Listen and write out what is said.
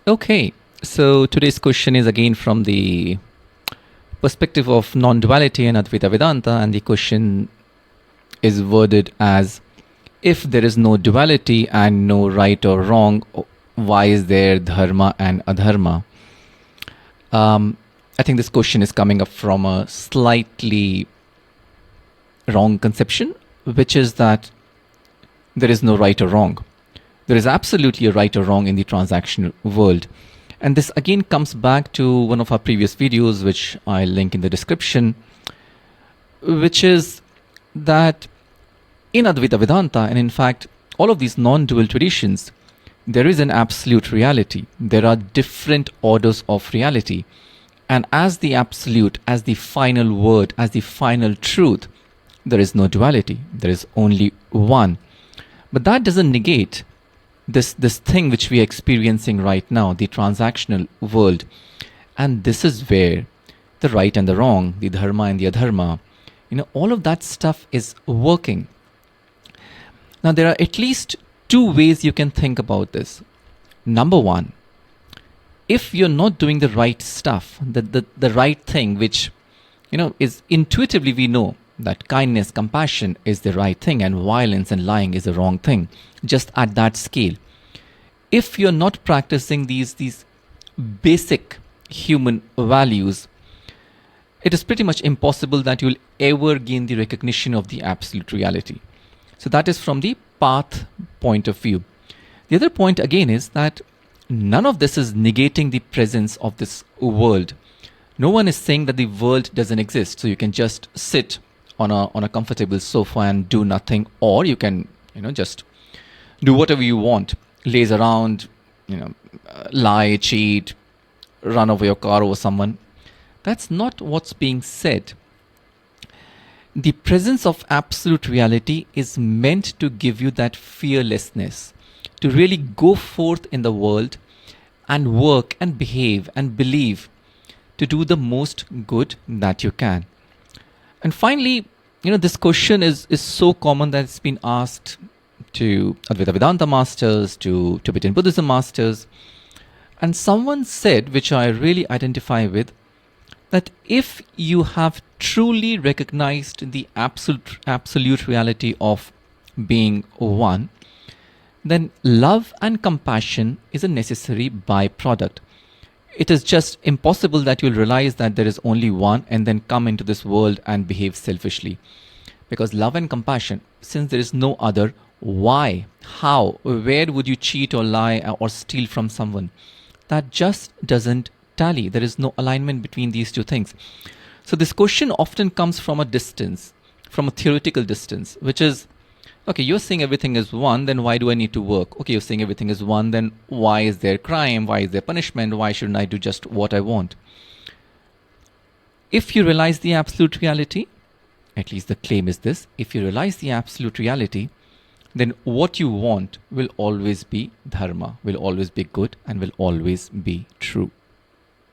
Okay, so today's question is again from the perspective of non-duality and Advaita Vedanta, and the question is worded as: if there is no duality and no right or wrong, why is there dharma and adharma? I think this question is coming up from a slightly wrong conception, which is that there is no right or wrong. There is absolutely a right or wrong in the transactional world. And this again comes back to one of our previous videos, which I'll link in the description, which is that in Advaita Vedanta, and in fact, all of these non-dual traditions, there is an absolute reality. There are different orders of reality. And as the absolute, as the final word, as the final truth, there is no duality. There is only one. But that doesn't negate this thing which we are experiencing right now, the transactional world. And this is where the right and the wrong, the dharma and the adharma, all of that stuff is working. Now, there are at least two ways you can think about this. Number one, if you're not doing the right stuff, the right thing, which is intuitively we know that kindness, compassion is the right thing and violence and lying is the wrong thing, just at that scale. If you're not practicing these basic human values, it is pretty much impossible that you'll ever gain the recognition of the absolute reality. So that is from the path point of view. The other point again is that none of this is negating the presence of this world. No one is saying that the world doesn't exist, so you can just sit on a comfortable sofa and do nothing, or you can just do whatever you want, laze around, lie, cheat, run over your car over someone. That's not what's being said. The presence of absolute reality is meant to give you that fearlessness, to really go forth in the world and work and behave and believe, to do the most good that you can. And finally, this question is so common that it's been asked to Advaita Vedanta masters, to Tibetan Buddhism masters. And someone said, which I really identify with, that if you have truly recognized the absolute reality of being one, then love and compassion is a necessary byproduct. It is just impossible that you'll realize that there is only one and then come into this world and behave selfishly. Because love and compassion, since there is no other, why, how, where would you cheat or lie or steal from someone? That just doesn't tally. There is no alignment between these two things. So this question often comes from a distance, from a theoretical distance, which is, okay, you're saying everything is one, then why do I need to work? Okay, you're saying everything is one, then why is there crime? Why is there punishment? Why shouldn't I do just what I want? If you realize the absolute reality, at least the claim is this, if you realize the absolute reality, then what you want will always be dharma, will always be good, and will always be true.